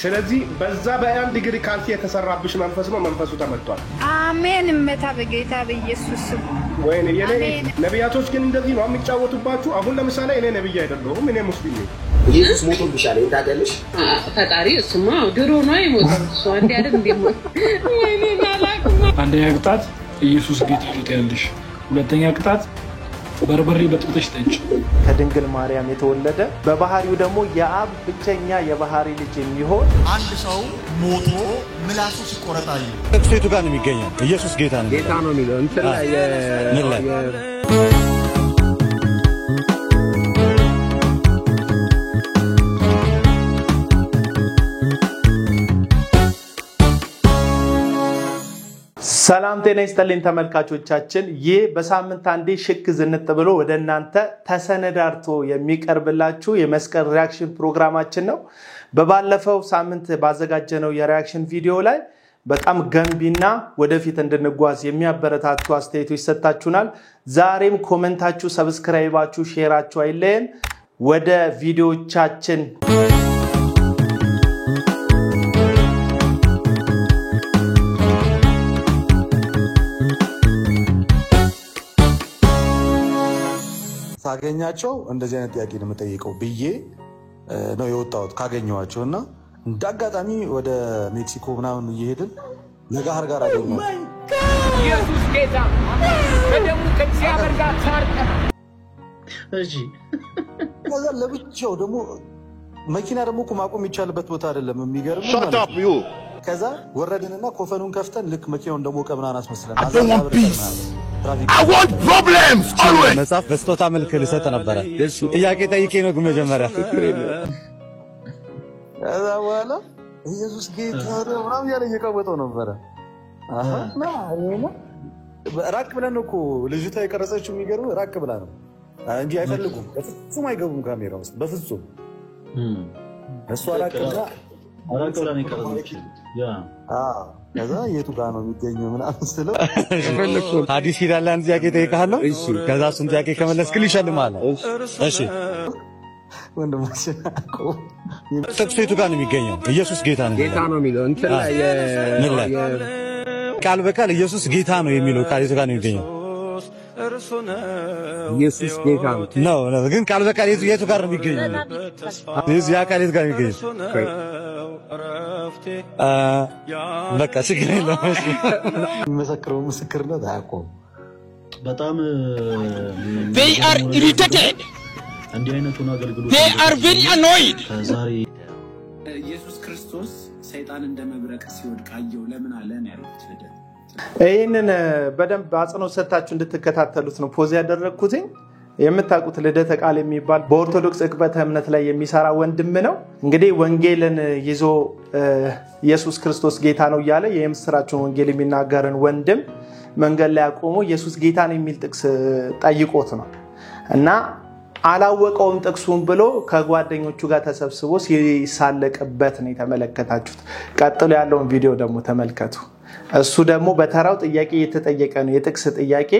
ስለዚህ በዛ በአንድ ዲግሪ ካልሲ የተሰራብሽ መንፈስ ነው መንፈሱ ተመቷል አሜን መታ በጌታ በኢየሱስ ወይኔ የኔ ነብያቶች ግን እንደዚህ ነው የሚጫወቱባችሁ አሁን ለምሳሌ እኔ ነብይ አይደለሁም እኔ ሙስሊም ነኝ ኢየሱስ ሞቶ ብሻለ እንታደልሽ ፈጣሪ እሱማ ድሮ ነው አይሞትም እሱ አንዴ አይደል እንደሞት ወይኔ ናላቁማ አንደኛ ቅጣት ኢየሱስ ጌታ ይልሽ ሁለተኛ ቅጣት በርበሬ በጥብጠሽ ጠጭ ከድንግል ማርያም የተወለደ በባህሪው ደግሞ የአብ ብቸኛ የባህሪ ልጅ የሚሆን አንድ ሰው ሞቶ ምላሱ ሲቆረጣዩ ጥቅሱ ጋር ነው የሚገኘው ኢየሱስ ጌታ ነው የሚለው እንትን ላይ ሰላም ጤና ይስጥልኝ ተመልካቾቻችን ይህ በሳምንት አንዴ ሽክ ዝንጥ ብሎ ወደናንተ ተሰነዳርቶ የሚቀርብላችሁ የመስቀል ሪአክሽን ፕሮግራማችን ነው በባለፈው ሳምንት ባዘጋጀነው የሪአክሽን ቪዲዮ ላይ በጣም ገንቢና ወደፊት እንድንጓዝ የሚያበረታቱ አስተያየቶች ሰጣችሁናል ዛሬም ኮሜንታችሁ ሰብስክራይባችሁ ሼራችሁ አይለየን ወደ ቪዲዮቻችን ሳገኛቸው እንደዚህ አይነት ጥያቄ ነው መጠየቀው ብዬ ነው የወጣሁት ካገኘዋቸውና እንዳጋጣሚ ወደ ሜክሲኮ ምናምን እየሄድን ለጋር ጋር አገኘው ኢየሱስ ጌታ በደሙ ከእግዚአብሔር ጋር ታርቀና እሺ ከዛ ለብቻው ደግሞ መኪና ደግሞ ማቆም ይቻልበት ቦታ አይደለም የሚገርም ነው ከዛ ወረድንና ኮፈኑን ከፍተን ልክ መኪናውን ደግሞ ቀብናን አስመስለን I want problems always መጽሐፍ በስጦታ መልክ ልሰጥ ነበር ጥያቄ ጠይቄ ነው መጀመሪያ ከዛ በኋላ ኢየሱስ ጌታ ነው ምናምን ያለ እየቀወጠው ነበር ራቅ ብለን እኮ ልጅቷ የቀረጸችው የሚገርም ራቅ ብላ ነው እንጂ አይፈልጉም በፍጹም አይገቡም ካሜራ ውስጥ በፍጹም እሷ ራቅ ብላ ነው የቀረጸችው ያ ከዛ የቱ ጋር ነው የሚገኘው ምናምን ስለው ሐዲስ ሂዳል አንድ ጥያቄ ጠይቃለሁ ከዛ እሱን ጥያቄ ከመለስክልኝ ይሸልማል እሺ ወንድማችን ጥቅሱ ጋር ነው የሚገኘው ኢየሱስ ጌታ ነው የሚለው እንትን ላይ ቃል በቃል ኢየሱስ ጌታ ነው የሚለው ቃል የቱ ጋር ነው የሚገኘው ኢየሱስ ጌታ ነው ግን ቃል በቃል የቱ ጋር ነው የሚገኘው ኢየሱስ ያ ቃል የቱ ጋር ነው የሚገኘው በቃ ችግር የለም መሰክረው ምስክርነት አያቆም በጣም they are irritated እንዲህ አይነቱን አገልግሎት they are very annoyed ዛሬ ኢየሱስ ክርስቶስ ሰይጣን እንደመብረቅ ሲወድቅ አየው ለምን አለ ነው ያሉት ለደ ይሄንን በደንብ አጽንኦ ሰጣችሁ እንድትከታተሉት ነው ፖዝ ያደረኩት የምታውቁት ልደተ ቃል የሚባል በኦርቶዶክስ እቅበተ እምነት ላይ የሚሰራ ወንድም ነው እንግዲህ ወንጌልን ይዞ ኢየሱስ ክርስቶስ ጌታ ነው ያለ የምስራቹን ወንጌል የሚናገርን ወንድም መንገድ ላይ አቆሞ ኢየሱስ ጌታ ነው የሚል ጥቅስ ጠይቆት ነው እና አላወቀውም ጥቅሱን ብሎ ከጓደኞቹ ጋር ተሰብስቦ ሲሳለቅበት ነው የተመለከታችሁት ቀጥሎ ያለውን ቪዲዮ ደግሞ ተመልከቱ እሱ ደግሞ በተራው ጥያቄ የተጠየቀ ነው የጥቅስ ጥያቄ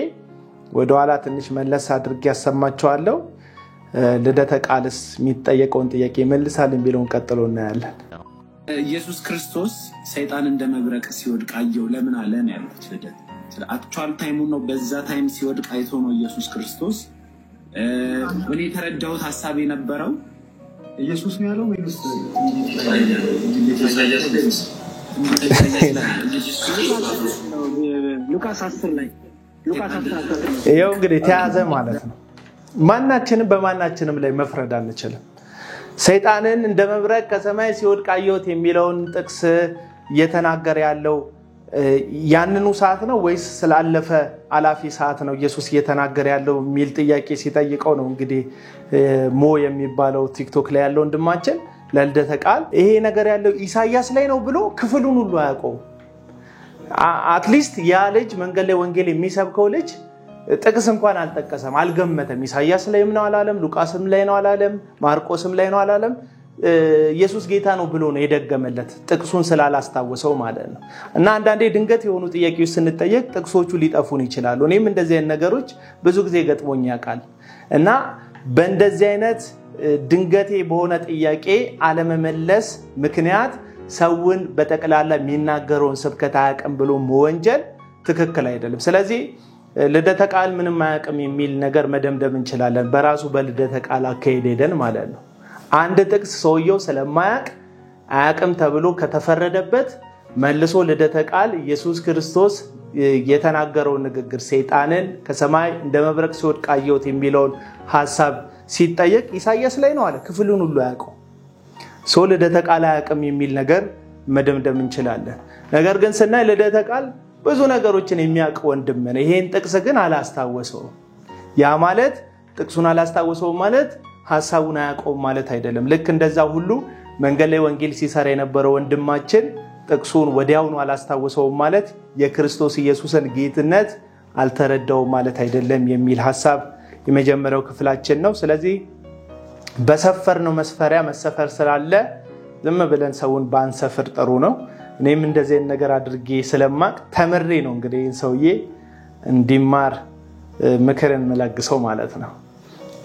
ወደ ኋላ ትንሽ መለስ አድርጌ ያሰማቸዋለሁ ልደተ ቃልስ የሚጠየቀውን ጥያቄ መልሳል እንቢለውን ቀጥሎ እናያለን ኢየሱስ ክርስቶስ ሰይጣን እንደመብረቅ ሲወድቅ አየው ለምን አለ ነው ያሉት ለደ ስለ አክቹዋል ታይሙ ነው በዛ ታይም ሲወድቅ አይቶ ነው ኢየሱስ ክርስቶስ እኔ ተረዳሁት ሐሳብ የነበረው ኢየሱስ ነው ያለው ወይስ ሉቃስ 10 ላይ ይሄው እንግዲህ ተያዘ ማለት ነው ማናችንም በማናችንም ላይ መፍረድ አንችልም ሰይጣንን እንደመብረቅ ከሰማይ ሲወድቅ አየሁት የሚለውን ጥቅስ እየተናገረ ያለው ያንኑ ሰዓት ነው ወይስ ስላለፈ አላፊ ሰዓት ነው ኢየሱስ እየተናገረ ያለው ሚል ጥያቄ ሲጠይቀው ነው እንግዲህ ሞ የሚባለው ቲክቶክ ላይ ያለው ወንድማችን ለልደተ ቃል ይሄ ነገር ያለው ኢሳይያስ ላይ ነው ብሎ ክፍሉን ሁሉ ያውቀው አትሊስት ያ ልጅ መንገድ ላይ ወንጌል የሚሰብከው ልጅ ጥቅስ እንኳን አልጠቀሰም አልገመተም ኢሳይያስ ላይም ነው አላለም ሉቃስም ላይ ነው አላለም ማርቆስም ላይ ነው አላለም ኢየሱስ ጌታ ነው ብሎ ነው የደገመለት ጥቅሱን ስላላስታወሰው ማለት ነው እና አንዳንዴ ድንገት የሆኑ ጥያቄዎች ስንጠየቅ ጥቅሶቹ ሊጠፉን ይችላሉ እኔም እንደዚህ አይነት ነገሮች ብዙ ጊዜ ገጥሞኝ ያውቃል እና በእንደዚህ አይነት ድንገቴ በሆነ ጥያቄ አለመመለስ ምክንያት ሰውን በጠቅላላ የሚናገረውን ስብከት አያውቅም ብሎ መወንጀል ትክክል አይደለም። ስለዚህ ልደተ ቃል ምንም አያውቅም የሚል ነገር መደምደም እንችላለን በራሱ በልደተ ቃል አካሄድ ሄደን ማለት ነው። አንድ ጥቅስ ሰውየው ስለማያውቅ አያውቅም ተብሎ ከተፈረደበት መልሶ ልደተ ቃል ኢየሱስ ክርስቶስ የተናገረው ንግግር ሰይጣንን ከሰማይ እንደመብረቅ ሲወድቅ አየሁት የሚለውን ሐሳብ ሲጠየቅ ኢሳይያስ ላይ ነው አለ ክፍሉን ሁሉ ያውቀው። ሰው ልደተ ቃል አያውቅም የሚል ነገር መደምደም እንችላለን። ነገር ግን ስናይ ልደተ ቃል ብዙ ነገሮችን የሚያውቅ ወንድም ነው። ይሄን ጥቅስ ግን አላስታወሰውም። ያ ማለት ጥቅሱን አላስታወሰውም ማለት ሐሳቡን አያውቀውም ማለት አይደለም። ልክ እንደዛ ሁሉ መንገድ ላይ ወንጌል ሲሰራ የነበረው ወንድማችን ጥቅሱን ወዲያውኑ አላስታወሰውም ማለት የክርስቶስ ኢየሱስን ጌትነት አልተረዳውም ማለት አይደለም የሚል ሐሳብ የመጀመሪያው ክፍላችን ነው። ስለዚህ በሰፈርነው መስፈሪያ መሰፈር ስላለ ዝም ብለን ሰውን ባንሰፍር ጥሩ ነው። እኔም እንደዚህ ነገር አድርጌ ስለማቅ ተምሬ ነው እንግዲህ ሰውዬ እንዲማር ምክርን መለግሰው ማለት ነው።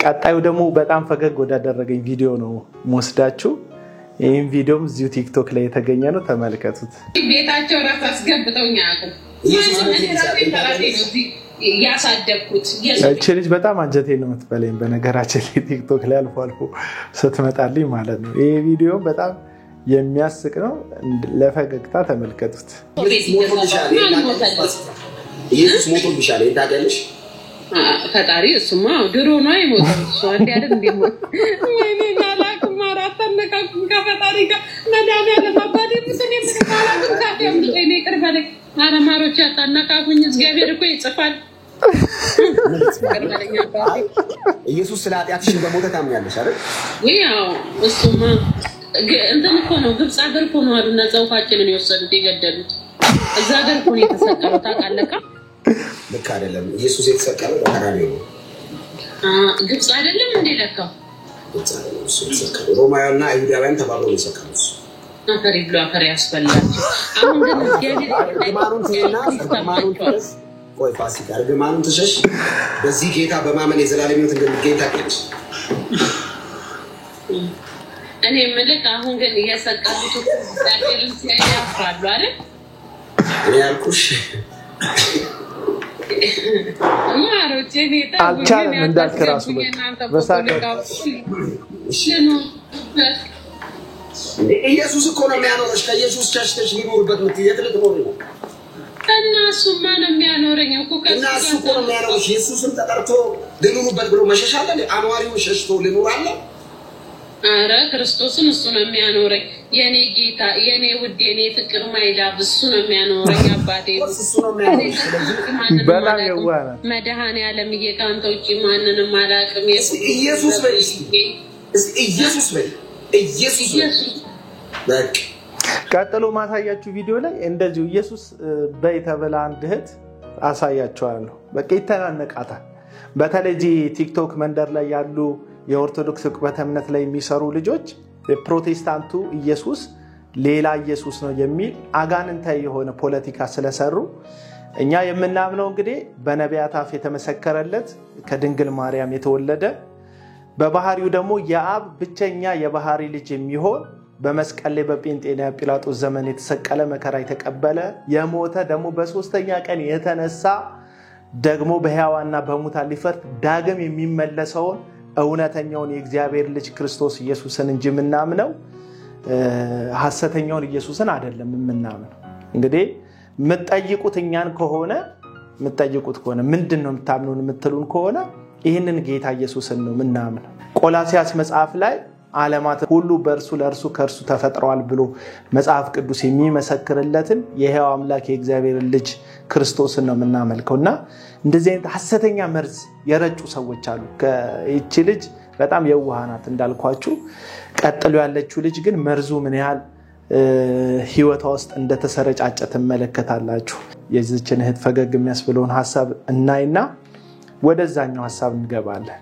ቀጣዩ ደግሞ በጣም ፈገግ ወዳደረገኝ ቪዲዮ ነው ወስዳችሁ ይሄን ቪዲዮም እዚሁ ቲክቶክ ላይ የተገኘ ነው ተመልከቱት። ቤታቸው ራስ አስገብተውኛ አቁ ያሳደኩት እቺ ልጅ በጣም አንጀቴን ነው የምትበለኝ በነገራችን ላይ ቲክቶክ ላይ አልፎ አልፎ ስትመጣልኝ ማለት ነው። ይሄ ቪዲዮ በጣም የሚያስቅ ነው። ለፈገግታ ተመልከቱት። ኢየሱስ ሞቶ ቢሻለ ታገለሽ ፈጣሪ እሱማ ድሮ ነው አይሞተው እሱ አንዴ አይደል እንደሞት ወይኔ ማላክ ማራተነካኩ ከፈጣሪ ጋር መዳሚያ ለማባዴ ምንድን የምንባላው ካደም እኔ ቅርበለ አረማሮች ያጣናካኩኝ እግዚአብሔር እኮ ይጽፋል። ኢየሱስ ስለ ኃጢአትሽ በሞተ ታምኛለሽ አይደል? ያው እሱማ እንትን እኮ ነው ግብጽ ሀገር እኮ ነው አሉና ዘውፋችንን የወሰዱት የገደሉት እዛ ሀገር እኮ ነው የተሰቀለው ታውቃለህ? ልክ አይደለም። ኢየሱስ የተሰቀለው በቀራንዮ ነው። ግብጽ አይደለም እንዴ ለካው? ሮማውያንና አይሁዳውያን ተባብረው የተሰቀሉት አፈሪ ብሎ አፈሪ ያስፈላቸው። አሁን ግን ቆይ ፋሲካ እርግማኑን ትሸሽ በዚህ ጌታ በማመን የዘላለም ሕይወት እንደሚገኝ ታውቂያለሽ። እኔ ምልክ አሁን ግን እየሰቀሉት እግዚአብሔርን ሲያያፍራሉ አይደል? እኔ ያልኩሽ ማሮቼ ኔታ አልቻለም እንዳልከራሱ በሳቀ ኢየሱስ እኮ ነው የሚያኖርሽ። ከኢየሱስ ሸሽተሽ ሊኖርበት የት ልትኖሪ ነው? እናሱማ ነው የሚያኖረኝ እኮ ከእናሱ እኮ ነው የሚያኖርሽ። ኢየሱስን ተጠርቶ ልኑርበት ብሎ መሸሽ አለ? አኗሪውን ሸሽቶ ልኑር አለ? አረ ክርስቶስን እሱ ነው የሚያኖረኝ። የኔ ጌታ የኔ ውድ የኔ ፍቅር ማይላብ እሱ ነው የሚያኖረኝ። አባቴ እሱ ነው የሚያኖርሽ። በላ የዋና መድኃኔዓለም እየካንተ ውጪ ማንንም አላውቅም። ኢየሱስ በይ ኢየሱስ በይ ኢየሱስ በቃ ቀጥሎ ማሳያችሁ ቪዲዮ ላይ እንደዚሁ ኢየሱስ በይ ተብላ አንድ እህት አሳያችኋለሁ። በቃ ይተናነቃታል። በተለይ ቲክቶክ መንደር ላይ ያሉ የኦርቶዶክስ ዕቅበተ እምነት ላይ የሚሰሩ ልጆች የፕሮቴስታንቱ ኢየሱስ ሌላ ኢየሱስ ነው የሚል አጋንንታዊ የሆነ ፖለቲካ ስለሰሩ እኛ የምናምነው እንግዲህ በነቢያት አፍ የተመሰከረለት ከድንግል ማርያም የተወለደ በባህሪው ደግሞ የአብ ብቸኛ የባህሪ ልጅ የሚሆን በመስቀል ላይ በጴንጤና ጲላጦስ ዘመን የተሰቀለ መከራ የተቀበለ የሞተ ደግሞ በሶስተኛ ቀን የተነሳ ደግሞ በሕያዋንና በሙታን ሊፈርድ ዳግም የሚመለሰውን እውነተኛውን የእግዚአብሔር ልጅ ክርስቶስ ኢየሱስን እንጂ የምናምነው ሐሰተኛውን ኢየሱስን አይደለም የምናምነው። እንግዲህ የምትጠይቁት እኛን ከሆነ ምንድነው የምታምኑን የምትሉን ከሆነ ይህንን ጌታ ኢየሱስን ነው የምናምነው። ቆላስይስ መጽሐፍ ላይ ዓለማት ሁሉ በእርሱ ለእርሱ ከእርሱ ተፈጥረዋል ብሎ መጽሐፍ ቅዱስ የሚመሰክርለትን የሕያው አምላክ የእግዚአብሔር ልጅ ክርስቶስን ነው የምናመልከውና እንደዚህ አይነት ሐሰተኛ መርዝ የረጩ ሰዎች አሉ። ከእቺ ልጅ በጣም የዋሃናት እንዳልኳችሁ። ቀጥሎ ያለችው ልጅ ግን መርዙ ምን ያህል ህይወቷ ውስጥ እንደተሰረጫጨ ተመለከታላችሁ። የዚህችን እህት ፈገግ የሚያስብለውን ሐሳብ እናይና ወደዛኛው ሐሳብ እንገባለን።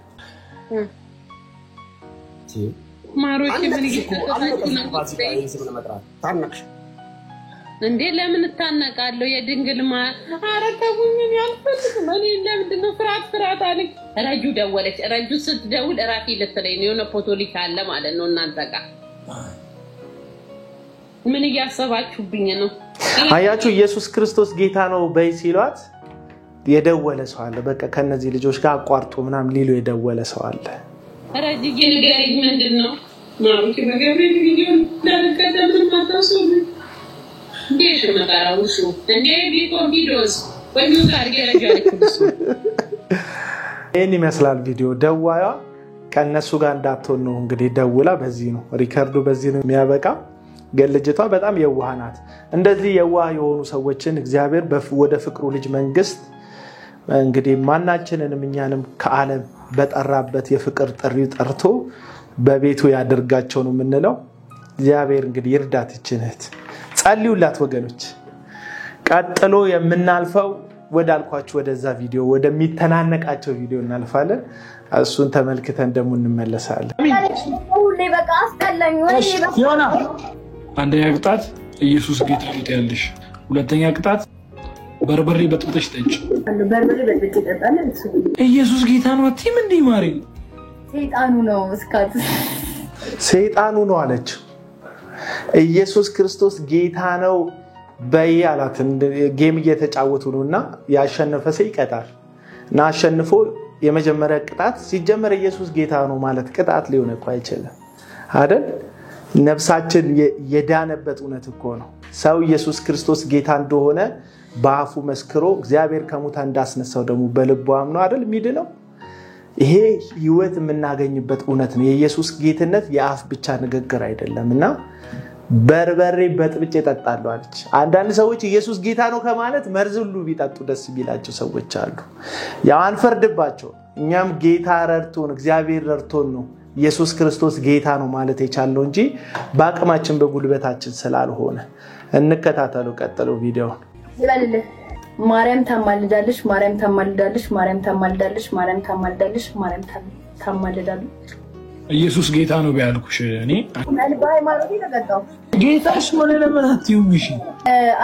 ማሮቼ ምን ይተካታችሁ ነው? እንዴ ለምን ታነቃለሁ የድንግል አረከቡኝ ያልፈልግም እኔ ለምንድን ነው ፍራት አለኝ ረጁ ደወለች ረጁ ስትደውል ራፊ ልትለኝ ነው የሆነ ፖቶሊካ አለ ማለት ነው እናንተ ጋር ምን ያያሰባችሁብኝ ነው አያችሁ ኢየሱስ ክርስቶስ ጌታ ነው በይ ሲሏት የደወለ ሰው አለ በቃ ከነዚህ ልጆች ጋር አቋርጦ ምናም ሊሉ የደወለ ሰው አለ ረጅዬ ንገረኝ ምንድነው ማሩኪ በገብርኤል ቪዲዮ እንዳልከደም ማታሰቡ እንዴት መጣራውሱ እንዴ ቪዲዮስ ወንዱ ጋር ገረጃለኩስ እኔ መስላል ቪዲዮ ደዋያ ከነሱ ጋር እንዳትሆን ነው እንግዲህ ደውላ በዚህ ነው ሪከርዱ በዚህ ነው የሚያበቃ ገለጀቷ በጣም የዋሃናት እንደዚህ የዋህ የሆኑ ሰዎችን እግዚአብሔር ወደ ፍቅሩ ልጅ መንግስት እንግዲህ ማናችንንም እኛንም ከዓለም በጠራበት የፍቅር ጥሪ ጠርቶ በቤቱ ያደርጋቸው ነው የምንለው እግዚአብሔር እንግዲህ ይርዳት ይችነት ጸልዩላት ወገኖች ቀጥሎ የምናልፈው ወዳልኳችሁ ወደዛ ቪዲዮ ወደሚተናነቃቸው ቪዲዮ እናልፋለን እሱን ተመልክተን ደሞ እንመለሳለን ሁሌ በቃ አስጠላኝ ወይ ዮና አንደኛ ቅጣት ኢየሱስ ጌታ ነው ያለሽ ሁለተኛ ቅጣት በርበሬ በጥብጠሽ ጠጭ በርበሬ በጥብጠሽ ጠጣለህ ኢየሱስ ጌታ ነው አትይም እንዴ ማሪ ሰይጣኑ ነው እስካት ሰይጣኑ ነው አለች ኢየሱስ ክርስቶስ ጌታ ነው በያላት ጌም እየተጫወቱ ነውና ያሸነፈ ሰው ይቀጣል እና አሸንፎ የመጀመሪያ ቅጣት ሲጀመር ኢየሱስ ጌታ ነው ማለት ቅጣት ሊሆን እኮ አይችልም አይደል ነፍሳችን የዳነበት እውነት እኮ ነው ሰው ኢየሱስ ክርስቶስ ጌታ እንደሆነ በአፉ መስክሮ እግዚአብሔር ከሙታን እንዳስነሳው ደግሞ በልቡ አምኖ አይደል የሚድነው ይሄ ህይወት የምናገኝበት እውነት ነው የኢየሱስ ጌትነት የአፍ ብቻ ንግግር አይደለምና በርበሬ በጥብጭ ይጠጣሉ አለች አንዳንድ ሰዎች ኢየሱስ ጌታ ነው ከማለት መርዝ ሁሉ ቢጠጡ ደስ ቢላቸው ሰዎች አሉ ያው አንፈርድባቸው እኛም ጌታ ረድቶን እግዚአብሔር ረድቶን ነው ኢየሱስ ክርስቶስ ጌታ ነው ማለት የቻለው እንጂ በአቅማችን በጉልበታችን ስላልሆነ እንከታተሉ ቀጥሎ ቪዲዮ ይላልልህ ማርያም ታማልዳለች ማርያም ታማልዳለች ማርያም ታማልዳለች ማርያም ታማልዳለች ማርያም ታማልዳለች ኢየሱስ ጌታ ነው ቢያልኩሽ እኔ በሃይማኖት ተቀጣው ጌታሽ ምን ለማለት ይውምሽ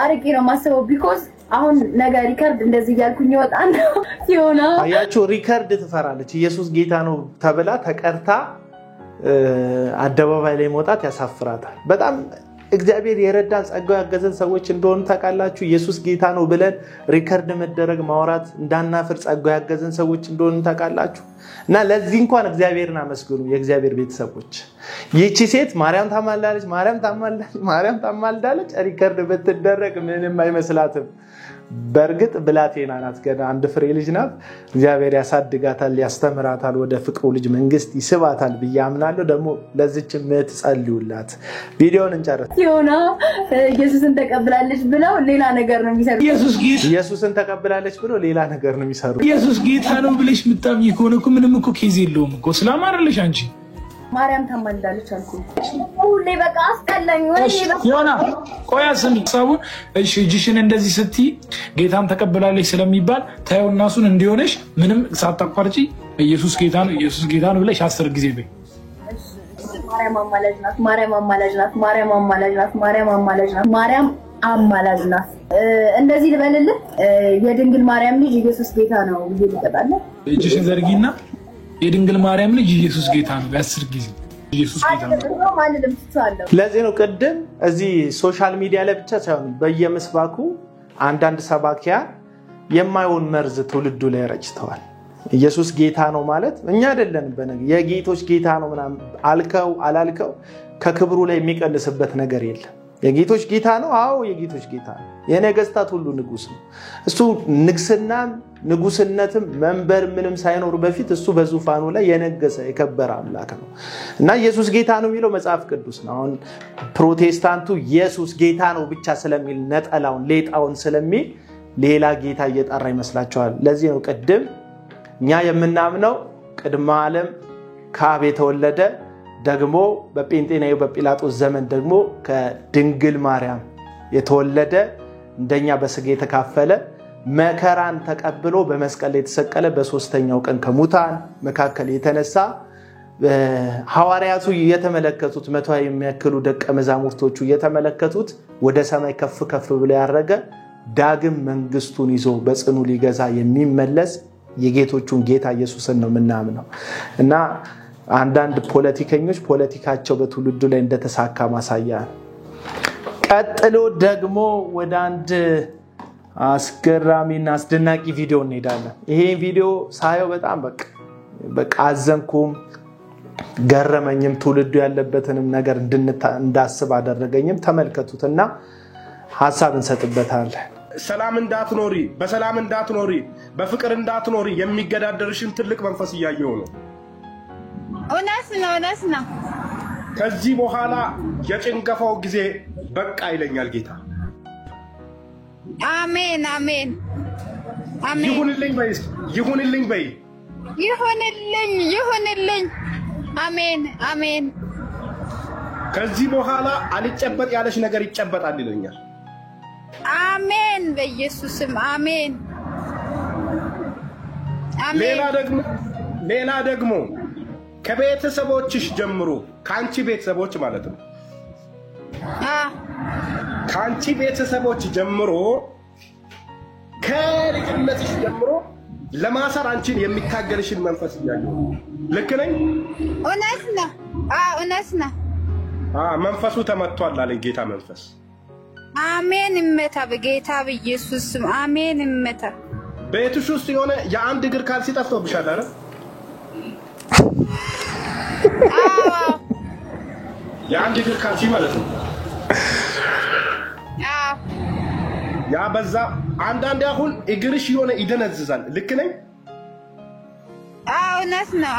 አርቂ ነው ማሰበው ቢኮዝ አሁን ነገ ሪከርድ እንደዚህ ያልኩኝ ይወጣል ሲሆን አያችሁ ሪከርድ ትፈራለች ኢየሱስ ጌታ ነው ተብላ ተቀርታ አደባባይ ላይ መውጣት ያሳፍራታል በጣም እግዚአብሔር የረዳን ጸጋው ያገዘን ሰዎች እንደሆኑ ታውቃላችሁ ኢየሱስ ጌታ ነው ብለን ሪከርድ መደረግ ማውራት እንዳናፍር ጸጋው ያገዘን ሰዎች እንደሆኑ ታውቃላችሁ እና ለዚህ እንኳን እግዚአብሔርን አመስግኑ የእግዚአብሔር ቤተሰቦች ይቺ ሴት ማርያም ታማልዳለች ሪከርድ በተደረገ ምንም አይመስላትም በርግጥ ብላቴና ናት ገና አንድ ፍሬ ልጅ ናት እግዚአብሔር ያሳድጋታል ያስተምራታል ወደ ፍቅሩ ልጅ መንግስት ይስባታል በያምናለሁ ደግሞ ለዚች ምት ጸልዩላት ቪዲዮን እንጨርስ ሲሆን ኢየሱስን ተቀብላለች ብለው ሌላ ነገር ነው የሚሰሩ ኢየሱስን ተቀብላለች ብለው ሌላ ነገር ነው የሚሰሩ ኢየሱስ ጌታ ነው ብለሽ ምታምኚ ከሆነ እኮ ምንም እኮ ኬዝ የለውም እኮ እስላም አይደለሽ አንቺ ማርያም ታማልዳለች አልኩ ሁሌ በቃ አስጠላኝ ወይ ዮና ቆያስም ሰውን እሺ እጅሽን እንደዚህ ስትይ ጌታን ተቀበላለች ስለሚባል ታዩናሱን እንዲሆነሽ ምንም ሳታቋርጪ ኢየሱስ ጌታ ነው ብለሽ 10 ጊዜ በይ ማርያም አማላጅናት እንደዚህ ልበልልህ የድንግል ማርያም ልጅ ኢየሱስ ጌታ ነው ብዬ ልቀጣለሁ እጅሽን ዘርጊና የድንግል ማርያም ልጅ ኢየሱስ ጌታ ነው 10 ጊዜ ኢየሱስ ጌታ ነው ማንንም ትቷለሁ ለዚህ ነው ቀደም እዚህ ሶሻል ሚዲያ ላይ ብቻ ሳይሆን በየመስባኩ አንዳንድ ሰባኪያ የማይሆን መርዝ ትውልዱ ላይ ረጭተዋል ኢየሱስ ጌታ ነው ማለት እኛ አይደለን በነገ የጌቶች ጌታ ነው ምናምን አልከው አላልከው ከክብሩ ላይ የሚቀልስበት ነገር የለም የጌቶች ጌታ ነው አዎ የጌቶች ጌታ ነው የነገስታት ሁሉ ንጉስ ነው እሱ ንግስና ንጉስነትም መንበር ምንም ሳይኖር በፊት እሱ በዙፋኑ ላይ የነገሰ የከበረ አምላክ ነው እና ኢየሱስ ጌታ ነው የሚለው መጽሐፍ ቅዱስ ነው አሁን ፕሮቴስታንቱ ኢየሱስ ጌታ ነው ብቻ ስለሚል ነጠላውን ሌጣውን ስለሚል ሌላ ጌታ እየጠራ ይመስላችኋል ለዚህ ነው ቀደም እኛ የምናምነው ቅድመ ዓለም ከአብ የተወለደ ደግሞ በጴንጤናዩ በጲላጦስ ዘመን ደግሞ ከድንግል ማርያም የተወለደ እንደኛ በስጋ የተካፈለ መከራን ተቀብሎ በመስቀል ላይ የተሰቀለ በሶስተኛው ቀን ከሙታን መካከል የተነሳ ሐዋርያቱ የተመለከቱት 100 የሚያክሉ ደቀ መዛሙርቶቹ የተመለከቱት ወደ ሰማይ ከፍ ከፍ ብሎ ያረገ ዳግም መንግስቱን ይዞ በጽኑ ሊገዛ የሚመለስ የጌቶቹን ጌታ ኢየሱስን ነው ምናምነው እና አንዳንድ ፖለቲከኞች ፖለቲካቸው በትውልዱ ላይ እንደተሳካ ማሳያ ቀጥሎ ደግሞ ወደ አንድ አስገራሚና አስደናቂ ቪዲዮ እንሄዳለን ይሄ ቪዲዮ ሳየው በቃ አዘንኩም ገረመኝም ትውልዱ ያለበትንም ነገር እንዳስብ አደረገኝም ተመልከቱትና ሐሳብ እንሰጥበታለን ሰላም እንዳትኖሪ በሰላም እንዳትኖሪ በፍቅር እንዳትኖሪ የሚገዳደርሽን ትልቅ መንፈስ ያያየው ነው እውነት ነው ከዚህ በኋላ የጭንገፋው ጊዜ በቃ ይለኛል ጌታ አሜን ይሁንልኝ በይ አሜን ከዚህ በኋላ አልጨበጥ ያለሽ ነገር ይጨበጣል ይለኛል አሜን በኢየሱስም አሜን ሌላ ደግሞ ከቤተሰቦችሽ ጀምሮ ካንቺ ቤተሰቦች ማለት ነው ካንቺ ቤተሰቦች ጀምሮ ከልጅነትሽ ጀምሮ ለማሰር አንቺን የሚታገልሽን መንፈስ ያያየው ልክ ነኝ እውነት ነው መንፈሱ ተመቷል አለ ጌታ መንፈስ አሜን እመታ በጌታ በኢየሱስም አሜን እመታ ቤትሽ ውስጥ የሆነ የአንድ እግር ካልሲ ጠፍቶብሻል አይደል የአንድ እግር ካልሲ ማለት ነው ያ በዛ አንዳንድ አሁን እግርሽ የሆነ ይደነዝዛል ልክ ነኝ እውነት ነው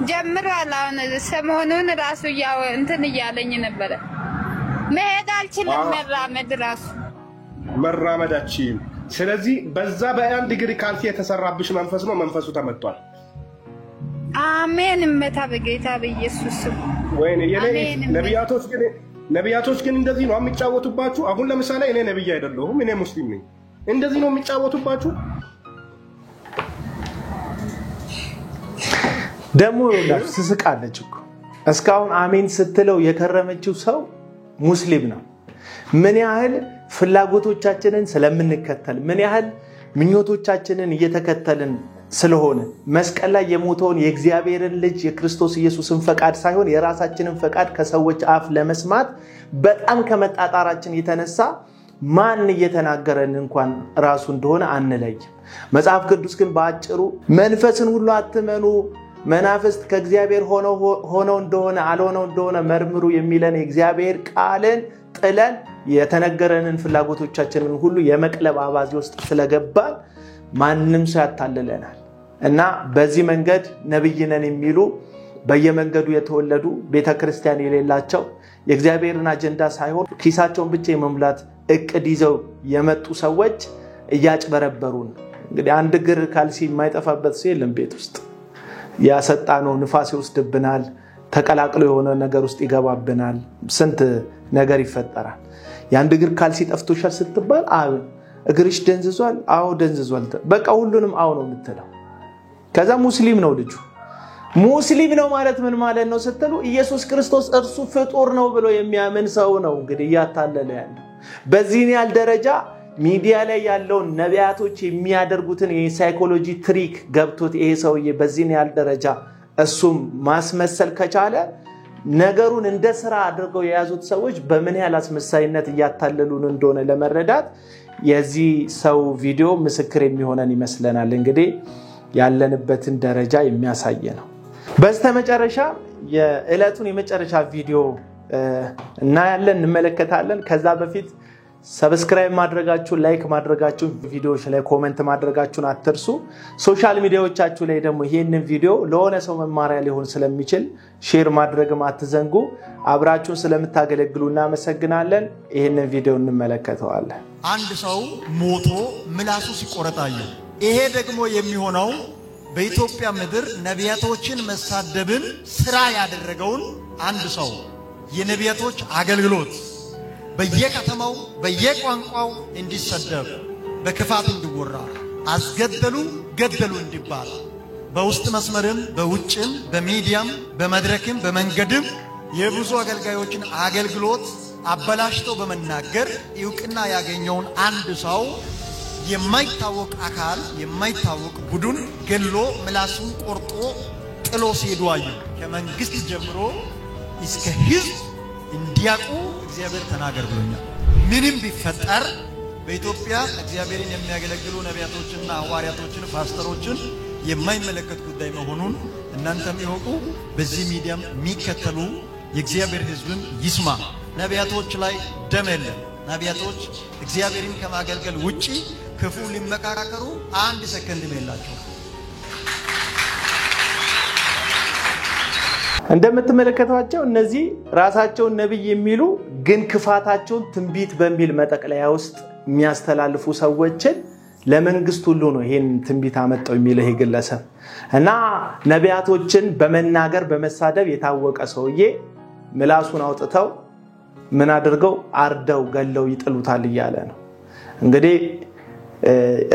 ጀምሯል አሁን ሰሞኑን ራሱ ያው እንትን እያለኝ ነበር መሄድ አልችልም መራመዳችን ስለዚህ በዛ በአንድ እግር ካልሲ የተሰራብሽ መንፈስ ነው መንፈሱ ተመቷል አሜን እመታ በጌታ በኢየሱስ ወይኔ ነቢያቶች ግን እንደዚህ ነው የሚጫወቱባችሁ አሁን ለምሳሌ እኔ ነብይ አይደለሁም እኔ ሙስሊም ነኝ እንደዚህ ነው የሚጫወቱባችሁ ደሞ ይላል ስስቃለች እኮ እስካሁን አሜን ስትለው የከረመችው ሰው ሙስሊም ነው ምን ያህል ፍላጎቶቻችንን ስለምንከተል ምን ያህል ምኞቶቻችንን እየተከተልን ስለሆነ መስቀል ላይ የሞተውን የእግዚአብሔርን ልጅ የክርስቶስ ኢየሱስን ፈቃድ ሳይሆን የራሳችንን ፈቃድ ከሰዎች አፍ ለመስማት በጣም ከመጣጣራችን የተነሳ ማን እየተናገረን እንኳን ራሱ እንደሆነ አንለይም መጽሐፍ ቅዱስ ግን በአጭሩ መንፈስን ሁሉ አትመኑ መናፍስት ከእግዚአብሔር ሆነው እንደሆነ አልሆነው እንደሆነ መርምሩ የሚለን የእግዚአብሔር ቃልን ጥለን የተነገረንን ፍላጎቶቻችንን ሁሉ የመቅለብ አባዜ ውስጥ ስለገባን ማንንም ሰው ያታልለናል እና በዚህ መንገድ ነብይ ነን የሚሉ በየመንገዱ የተወለዱ ቤተክርስቲያን የሌላቸው የእግዚአብሔርን አጀንዳ ሳይሆን ኪሳቸውን ብቻ የመሙላት እቅድ ይዘው የመጡ ሰዎች እያጭበረበሩን እንግዲህ አንድ እግር ካልሲ የማይጠፋበት ሰው የለም ቤት ውስጥ ያሰጣነው ንፋስ ይወስድብናል ተቀላቅሎ የሆነ ነገር ውስጥ ይገባብናል ስንት ነገር ይፈጠራል የአንድ እግር ካልሲ ጠፍቶሻል ስትባል እግርሽ ደንዝዟል አዎ ደንዝዟል በቃ ሁሉንም አዎ ነው የምትለው ከዛ ሙስሊም ነው ልጁ ሙስሊም ነው ማለት ምን ማለት ነው ስትሉ ኢየሱስ ክርስቶስ እርሱ ፍጡር ነው ብሎ የሚያምን ሰው ነው እንግዲህ ያታለለ ያለው በዚህ ያል ደረጃ ሚዲያ ላይ ያለው ነቢያቶች የሚያደርጉትን የሳይኮሎጂ ትሪክ ገብቶት ይሄ ሰውዬ በዚህ ያል ደረጃ እሱም ማስመሰል ከቻለ ነገሩን እንደ ስራ አድርገው የያዙት ሰዎች በምን ያህል አስመሳይነት ያታለሉን እንደሆነ ለመረዳት የዚህ ሰው ቪዲዮ ምስክር የሚሆነን ይመስለናል እንግዲህ ያለንበትን ደረጃ የሚያሳይ ነው በስተመጨረሻ የዕለቱን የመጨረሻ ቪዲዮ እና ያለን እንመለከታለን ከዛ በፊት ሰብስክራይብ ማድረጋችሁ ላይክ ማድረጋችሁ ቪዲዮዎች ላይ ኮሜንት ማድረጋችሁን አትርሱ ሶሻል ሚዲያዎቻችሁ ላይ ደግሞ ይሄንን ቪዲዮ ለሆነ ሰው መማሪያ ሊሆን ስለሚችል ሼር ማድረግም አትዘንጉ አብራችሁን ስለምታገለግሉና መሰግናለን ይሄንን ቪዲዮ እንመለከተዋለን አንድ ሰው ሞቶ ምላሱ ሲቆረጣዩ ይሄ ደግሞ የሚሆነው በኢትዮጵያ ምድር ነቢያቶችን መሳደብን ስራ ያደረገውን አንድ ሰው የነቢያቶች አገልግሎት በየከተማው በየቋንቋው እንዲሰደብ በክፋት እንዲወራ አስገደሉ ገደሉ እንዲባል በውስጥ መስመርም በውጭም በሚዲያም በመድረክም በመንገድም የብዙ አገልጋዮችን አገልግሎት አበላሽቶ በመናገር እውቅና ያገኘውን አንድ ሰው የማይታወቅ አካል የማይታወቅ ቡድን ገሎ ምላሱን ቆርጦ ጥሎ ሲሄዱ አዩ። ከመንግስት ጀምሮ እስከ ህዝብ እንዲያውቁ እግዚአብሔር ተናገር ብሎኛል። ምንም ቢፈጠር በኢትዮጵያ እግዚአብሔርን የሚያገለግሉ ነቢያቶችና ሐዋርያቶችን ፓስተሮችን የማይመለከት ጉዳይ መሆኑን እናንተም ይወቁ። በዚህ ሚዲያም የሚከተሉ የእግዚአብሔር ህዝብም ይስማ። ነቢያቶች ላይ ደም የለም። ነቢያቶች እግዚአብሔርን ከማገልገል ውጪ ክፉ ሊመካከሩ አንድ ሰከንድ የላቸው። እንደምትመለከቷቸው እነዚህ ራሳቸውን ነብይ የሚሉ ግን ክፋታቸውን ትንቢት በሚል መጠቅለያ ውስጥ የሚያስተላልፉ ሰዎችን ለመንግስት ሁሉ ነው ይሄን ትንቢት አመጣው የሚለው ይገለሰብ እና ነቢያቶችን በመናገር በመሳደብ የታወቀ ሰውዬ ምላሱን አውጥተው ምን አድርገው አርደው ገለው ይጥሉታል ይያለ ነው። እንግዲህ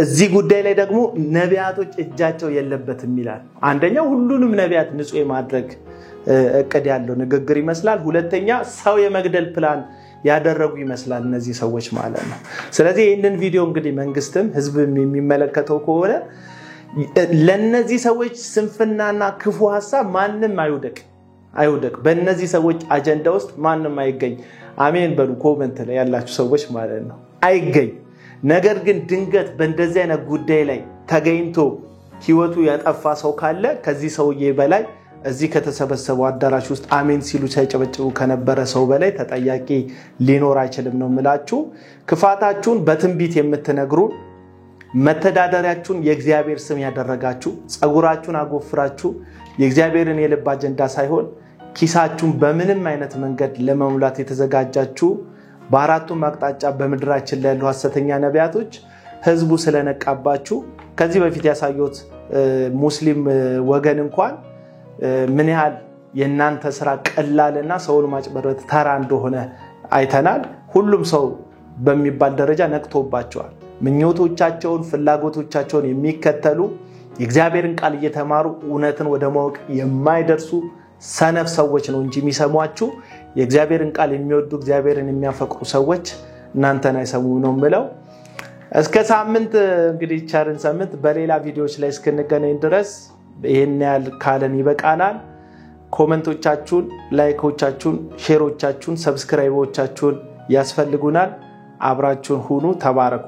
እዚህ ጉዳይ ላይ ደግሞ ነቢያቶች እጃቸው የለበትም ይላል። አንደኛው ሁሉንም ነቢያት ንጹህ ማድረግ እቅድ ያለው ንግግር ይመስላል። ሁለተኛ ሰው የመግደል ፕላን ያደረጉ ይመስላል እነዚህ ሰዎች ማለት ነው። ስለዚህ ይሄንን ቪዲዮ እንግዲህ መንግስትም ህዝብም የሚመለከተው ከሆነ ለነዚህ ሰዎች ስንፍናና ክፉ ሐሳብ ማንንም አይውደቅ በእነዚህ ሰዎች አጀንዳ ውስጥ ማንንም አይገኝ። አሜን በሉ ኮሜንት ላይ ያላችሁ ሰዎች ማለት ነው። አይገኝ። ነገር ግን ድንገት በእንደዚህ አይነት ጉዳይ ላይ ተገኝቶ ህይወቱ ያጠፋ ሰው ካለ ከዚህ ሰውዬ በላይ እዚህ ከተሰበሰበው አዳራሽ ውስጥ አሜን ሲሉ ሳይጨበጭቡ ከነበረ ሰው በላይ ተጠያቂ ሊኖር አይችልም ነው የምላችሁ። ክፋታችሁን በትንቢት የምትነግሩ መተዳደሪያችሁን የእግዚአብሔር ስም ያደረጋችሁ ጸጉራችሁን አጎፍራችሁ የእግዚአብሔርን የልብ አጀንዳ ሳይሆን ኪሳችሁን በምንም አይነት መንገድ ለመሙላት የተዘጋጃችሁ በአራቱም አቅጣጫ በመድራችን ላይ ያሉ ሐሰተኛ ነቢያቶች ህዝቡ ስለነቃባችሁ ከዚህ በፊት ያሳዩት ሙስሊም ወገን እንኳን ምን ያህል የናንተ ስራ ቀላልና ሰውን ማጭበረር ተራ እንደሆነ አይተናል። ሁሉም ሰው በሚባል ደረጃ ነቅቶባቸዋል። ምኞቶቻቸውን ፍላጎቶቻቸውን የሚከተሉ የእግዚአብሔርን ቃል እየተማሩ እውነትን ወደ ማወቅ የማይደርሱ ሰነፍ ሰዎች ነው እንጂ የሚሰሟችሁ የእግዚአብሔርን ቃል የሚወዱ እግዚአብሔርን የሚያፈቅሩ ሰዎች እናንተን አይሰሙ ነው የምለው። እስከ ሳምንት እንግዲህ ቻርን ሳምንት በሌላ ቪዲዮዎች ላይ እስክንገናኝ ድረስ ይሄን ያህል ካለን ይበቃናል። ኮሜንቶቻችሁን፣ ላይኮቻችሁን፣ ሼሮቻችሁን፣ ሰብስክራይቦቻችሁን ያስፈልጉናል። አብራችሁን ሁኑ። ተባረኩ።